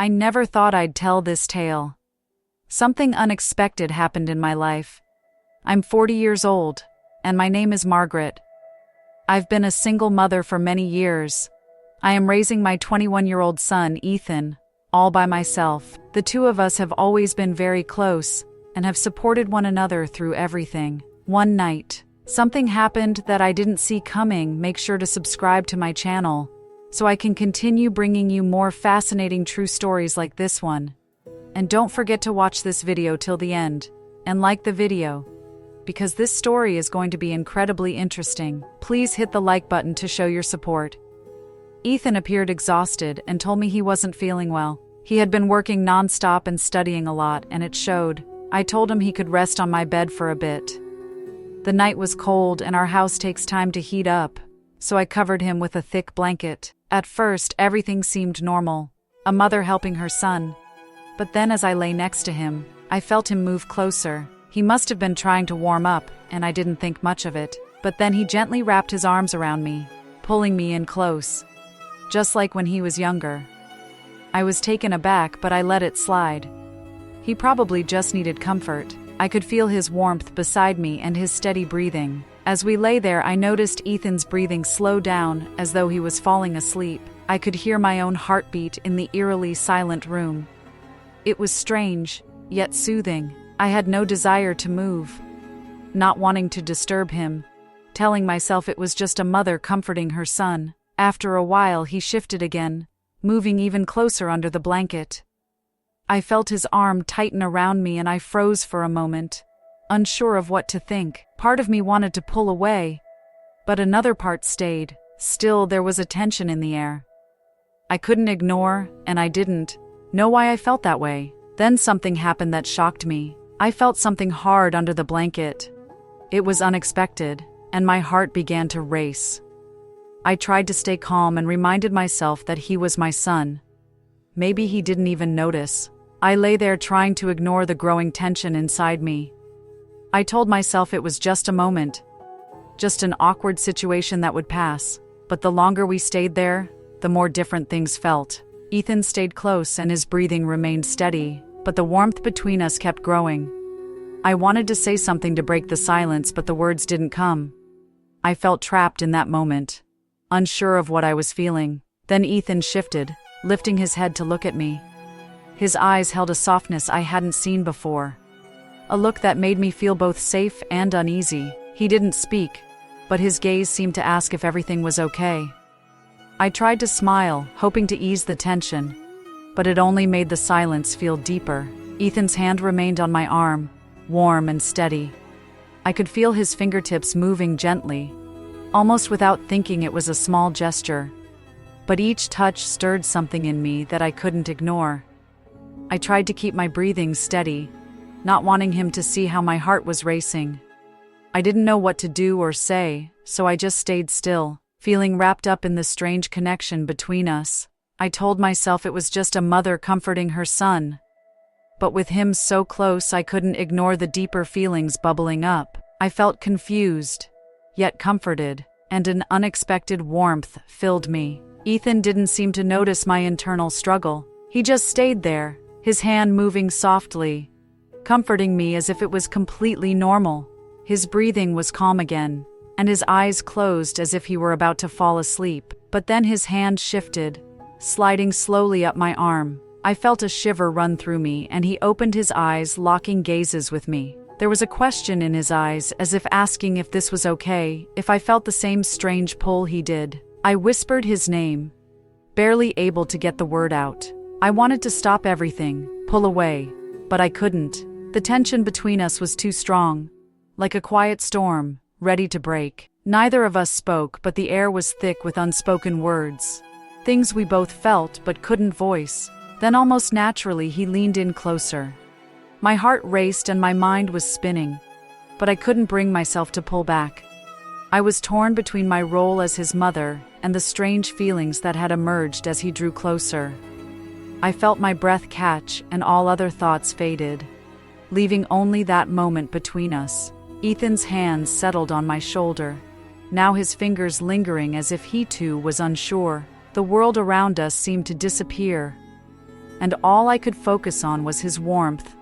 I never thought I'd tell this tale. Something unexpected happened in my life. I'm 40 years old, and my name is Margaret. I've been a single mother for many years. I am raising my 21-year-old son, Ethan, all by myself. The two of us have always been very close and have supported one another through everything. One night, something happened that I didn't see coming. Make sure to subscribe to my channel so I can continue bringing you more fascinating true stories like this one. And don't forget to watch this video till the end and like the video, because this story is going to be incredibly interesting. Please hit the like button to show your support. Ethan appeared exhausted and told me he wasn't feeling well. He had been working non-stop and studying a lot, and it showed. I told him he could rest on my bed for a bit. The night was cold and our house takes time to heat up, so I covered him with a thick blanket. At first, everything seemed normal, a mother helping her son. But then as I lay next to him, I felt him move closer. He must have been trying to warm up, and I didn't think much of it. But then he gently wrapped his arms around me, pulling me in close, just like when he was younger. I was taken aback, but I let it slide. He probably just needed comfort. I could feel his warmth beside me and his steady breathing. As we lay there, I noticed Ethan's breathing slow down, as though he was falling asleep. I could hear my own heartbeat in the eerily silent room. It was strange, yet soothing. I had no desire to move, not wanting to disturb him, telling myself it was just a mother comforting her son. After a while, he shifted again, moving even closer under the blanket. I felt his arm tighten around me and I froze for a moment, unsure of what to think. Part of me wanted to pull away, but another part stayed. Still, there was a tension in the air. I couldn't ignore, and I didn't know why I felt that way. Then something happened that shocked me. I felt something hard under the blanket. It was unexpected, and my heart began to race. I tried to stay calm and reminded myself that he was my son. Maybe he didn't even notice. I lay there trying to ignore the growing tension inside me. I told myself it was just a moment, just an awkward situation that would pass. But the longer we stayed there, the more different things felt. Ethan stayed close and his breathing remained steady, but the warmth between us kept growing. I wanted to say something to break the silence, but the words didn't come. I felt trapped in that moment, unsure of what I was feeling. Then Ethan shifted, lifting his head to look at me. His eyes held a softness I hadn't seen before, a look that made me feel both safe and uneasy. He didn't speak, but his gaze seemed to ask if everything was okay. I tried to smile, hoping to ease the tension, but it only made the silence feel deeper. Ethan's hand remained on my arm, warm and steady. I could feel his fingertips moving gently, almost without thinking. It was a small gesture, but each touch stirred something in me that I couldn't ignore. I tried to keep my breathing steady, not wanting him to see how my heart was racing. I didn't know what to do or say, so I just stayed still, feeling wrapped up in the strange connection between us. I told myself it was just a mother comforting her son. But with him so close, I couldn't ignore the deeper feelings bubbling up. I felt confused, yet comforted, and an unexpected warmth filled me. Ethan didn't seem to notice my internal struggle. He just stayed there, his hand moving softly, comforting me as if it was completely normal. His breathing was calm again, and his eyes closed as if he were about to fall asleep. But then his hand shifted, sliding slowly up my arm. I felt a shiver run through me, and he opened his eyes, locking gazes with me. There was a question in his eyes, as if asking if this was okay, if I felt the same strange pull he did. I whispered his name, barely able to get the word out. I wanted to stop everything, pull away, but I couldn't. The tension between us was too strong, like a quiet storm, ready to break. Neither of us spoke, but the air was thick with unspoken words, things we both felt but couldn't voice. Then almost naturally he leaned in closer. My heart raced and my mind was spinning, but I couldn't bring myself to pull back. I was torn between my role as his mother and the strange feelings that had emerged as he drew closer. I felt my breath catch and all other thoughts faded, leaving only that moment between us. Ethan's hands settled on my shoulder, now his fingers lingering as if he too was unsure. The world around us seemed to disappear, and all I could focus on was his warmth,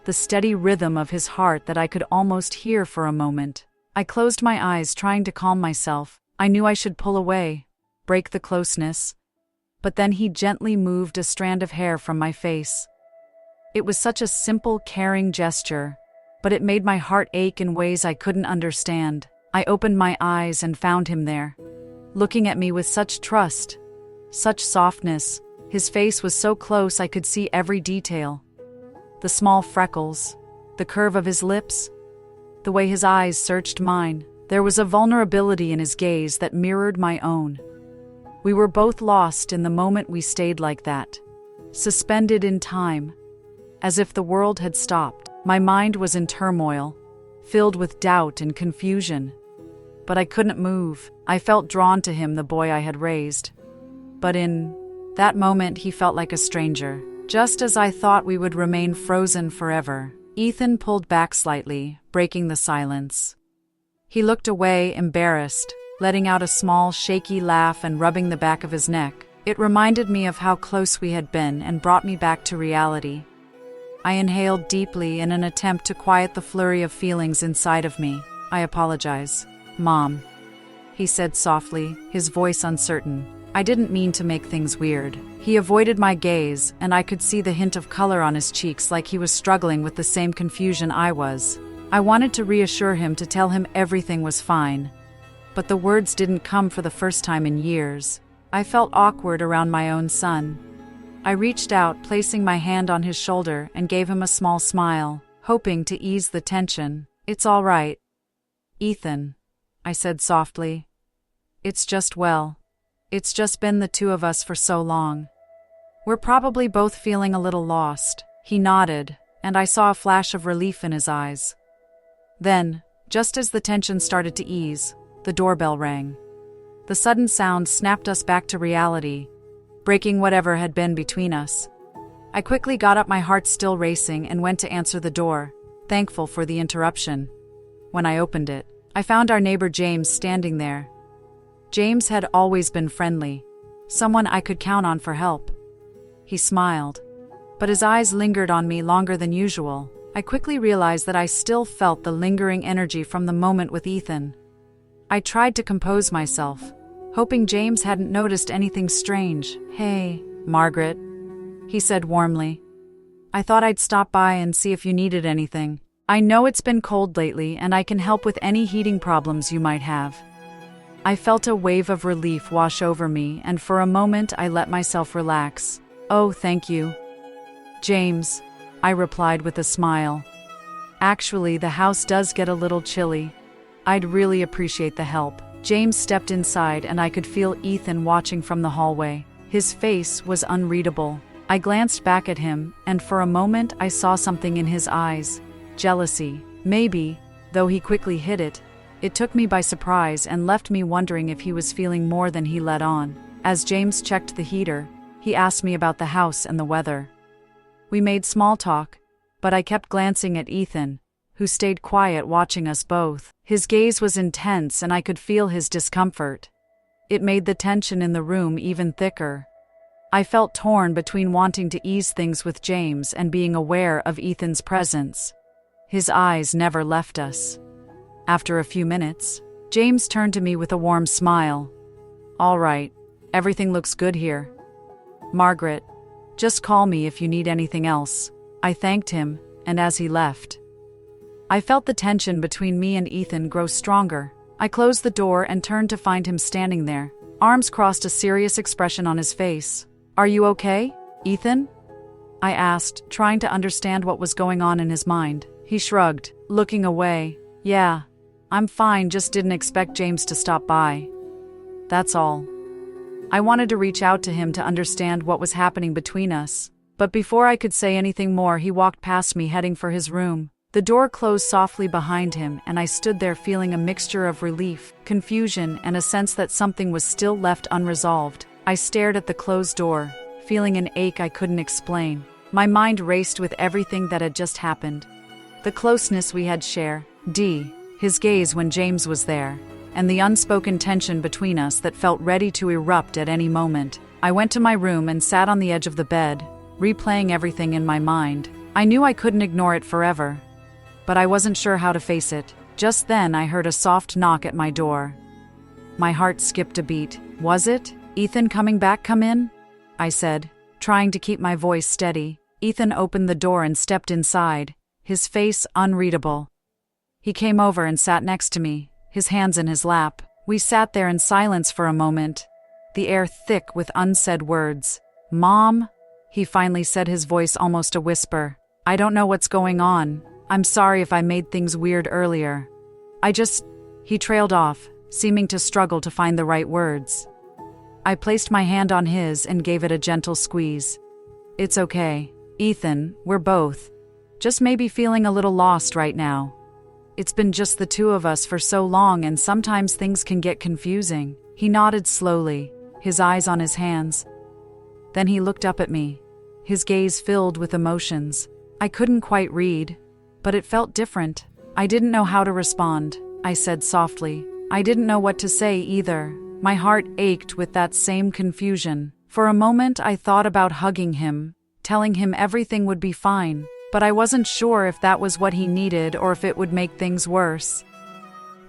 the steady rhythm of his heart that I could almost hear for a moment. I closed my eyes, trying to calm myself. I knew I should pull away, break the closeness, but then he gently moved a strand of hair from my face. It was such a simple, caring gesture, but it made my heart ache in ways I couldn't understand. I opened my eyes and found him there, looking at me with such trust, such softness. His face was so close I could see every detail. The small freckles, the curve of his lips, the way his eyes searched mine. There was a vulnerability in his gaze that mirrored my own. We were both lost in the moment. We stayed like that, suspended in time, as if the world had stopped. My mind was in turmoil, filled with doubt and confusion. But I couldn't move. I felt drawn to him, the boy I had raised. But in that moment, he felt like a stranger, just as I thought we would remain frozen forever. Ethan pulled back slightly, breaking the silence. He looked away, embarrassed, letting out a small, shaky laugh and rubbing the back of his neck. It reminded me of how close we had been and brought me back to reality. I inhaled deeply in an attempt to quiet the flurry of feelings inside of me. "I apologize, Mom," he said softly, his voice uncertain. "I didn't mean to make things weird." He avoided my gaze, and I could see the hint of color on his cheeks, like he was struggling with the same confusion I was. I wanted to reassure him, to tell him everything was fine, but the words didn't come for the first time in years. I felt awkward around my own son. I reached out, placing my hand on his shoulder, and gave him a small smile, hoping to ease the tension. "It's all right, Ethan," I said softly. It's just been the two of us for so long. We're probably both feeling a little lost." He nodded, and I saw a flash of relief in his eyes. Then, just as the tension started to ease, the doorbell rang. The sudden sound snapped us back to reality, breaking whatever had been between us. I quickly got up, my heart still racing, and went to answer the door, thankful for the interruption. When I opened it, I found our neighbor James standing there. James had always been friendly, someone I could count on for help. He smiled, but his eyes lingered on me longer than usual. I quickly realized that I still felt the lingering energy from the moment with Ethan. I tried to compose myself, hoping James hadn't noticed anything strange. "Hey, Margaret," he said warmly. "I thought I'd stop by and see if you needed anything. I know it's been cold lately, and I can help with any heating problems you might have." I felt a wave of relief wash over me, and for a moment I let myself relax. "Oh, thank you, James," I replied with a smile. "Actually, the house does get a little chilly. I'd really appreciate the help." James stepped inside, and I could feel Ethan watching from the hallway. His face was unreadable. I glanced back at him, and for a moment I saw something in his eyes. Jealousy, maybe, though he quickly hid it. It took me by surprise and left me wondering if he was feeling more than he let on. As James checked the heater, he asked me about the house and the weather. We made small talk, but I kept glancing at Ethan, who stayed quiet, watching us both. His gaze was intense, and I could feel his discomfort. It made the tension in the room even thicker. I felt torn between wanting to ease things with James and being aware of Ethan's presence. His eyes never left us. After a few minutes, James turned to me with a warm smile. "All right, everything looks good here. Margaret, just call me if you need anything else." I thanked him, and as he left, I felt the tension between me and Ethan grow stronger. I closed the door and turned to find him standing there, arms crossed, a serious expression on his face. "Are you okay, Ethan?" I asked, trying to understand what was going on in his mind. He shrugged, looking away. "Yeah, I'm fine, just didn't expect James to stop by. That's all." I wanted to reach out to him to understand what was happening between us, but before I could say anything more, he walked past me, heading for his room. The door closed softly behind him, and I stood there feeling a mixture of relief, confusion, and a sense that something was still left unresolved. I stared at the closed door, feeling an ache I couldn't explain. My mind raced with everything that had just happened. The closeness we had shared, his gaze when James was there, and the unspoken tension between us that felt ready to erupt at any moment. I went to my room and sat on the edge of the bed, replaying everything in my mind. I knew I couldn't ignore it forever, but I wasn't sure how to face it. Just then I heard a soft knock at my door. My heart skipped a beat. Was it Ethan coming back? Come in, I said, trying to keep my voice steady. Ethan opened the door and stepped inside, his face unreadable. He came over and sat next to me, his hands in his lap. We sat there in silence for a moment, the air thick with unsaid words. Mom, he finally said, his voice almost a whisper. I don't know what's going on. I'm sorry if I made things weird earlier. He trailed off, seeming to struggle to find the right words. I placed my hand on his and gave it a gentle squeeze. It's okay, Ethan, we're both just maybe feeling a little lost right now. It's been just the two of us for so long, and sometimes things can get confusing. He nodded slowly, his eyes on his hands. Then he looked up at me, his gaze filled with emotions. I couldn't quite read, but it felt different. I didn't know how to respond, I said softly. I didn't know what to say either. My heart ached with that same confusion. For a moment I thought about hugging him, telling him everything would be fine, but I wasn't sure if that was what he needed or if it would make things worse.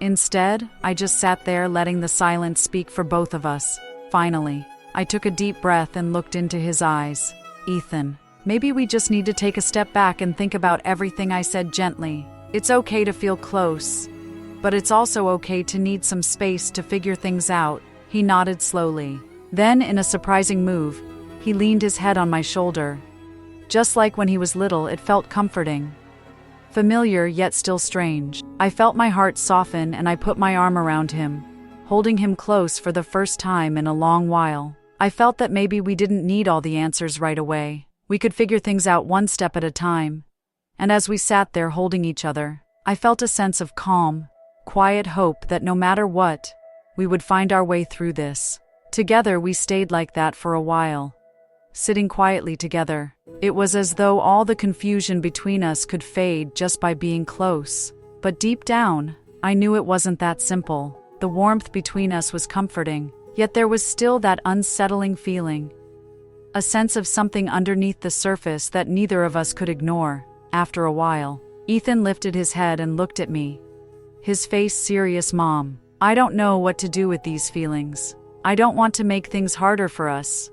Instead, I just sat there letting the silence speak for both of us. Finally, I took a deep breath and looked into his eyes. Ethan, maybe we just need to take a step back and think about everything, I said gently. It's okay to feel close, but it's also okay to need some space to figure things out. He nodded slowly. Then, in a surprising move, he leaned his head on my shoulder. Just like when he was little, it felt comforting. Familiar yet still strange. I felt my heart soften and I put my arm around him, holding him close for the first time in a long while. I felt that maybe we didn't need all the answers right away. We could figure things out one step at a time. And as we sat there holding each other, I felt a sense of calm, quiet hope that no matter what, we would find our way through this. Together we stayed like that for a while, sitting quietly together. It was as though all the confusion between us could fade just by being close. But deep down, I knew it wasn't that simple. The warmth between us was comforting, yet there was still that unsettling feeling. A sense of something underneath the surface that neither of us could ignore. After a while, Ethan lifted his head and looked at me, his face serious. Mom, I don't know what to do with these feelings. I don't want to make things harder for us,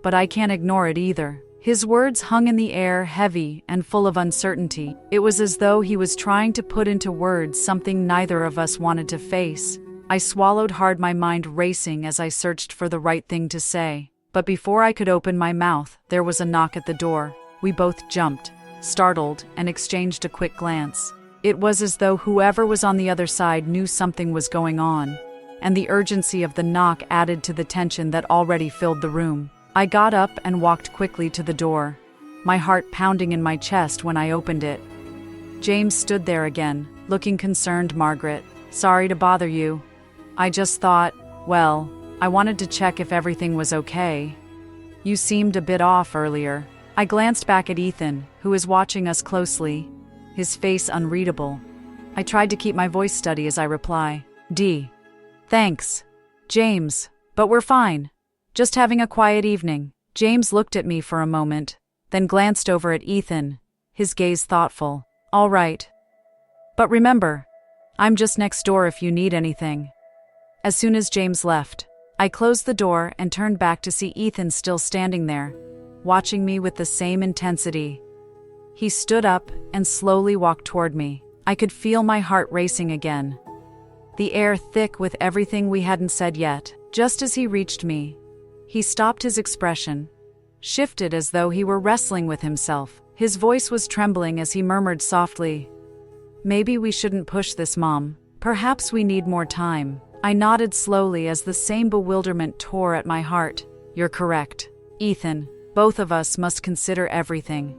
but I can't ignore it either. His words hung in the air, heavy and full of uncertainty. It was as though he was trying to put into words something neither of us wanted to face. I swallowed hard, my mind racing as I searched for the right thing to say. But before I could open my mouth, there was a knock at the door. We both jumped, startled, and exchanged a quick glance. It was as though whoever was on the other side knew something was going on, and the urgency of the knock added to the tension that already filled the room. I got up and walked quickly to the door, my heart pounding in my chest when I opened it. James stood there again, looking concerned. Margaret, sorry to bother you. I just thought, well, I wanted to check if everything was okay. You seemed a bit off earlier. I glanced back at Ethan, who was watching us closely, his face unreadable. I tried to keep my voice steady as I reply. Thanks, James, but we're fine. Just having a quiet evening. James looked at me for a moment, then glanced over at Ethan, his gaze thoughtful. All right. But remember, I'm just next door if you need anything. As soon as James left, I closed the door and turned back to see Ethan still standing there, watching me with the same intensity. He stood up and slowly walked toward me. I could feel my heart racing again, the air thick with everything we hadn't said yet. Just as he reached me, he stopped. His expression shifted as though he were wrestling with himself. His voice was trembling as he murmured softly, "Maybe we shouldn't push this, Mom. Perhaps we need more time." I nodded slowly as the same bewilderment tore at my heart. You're correct, Ethan. Both of us must consider everything.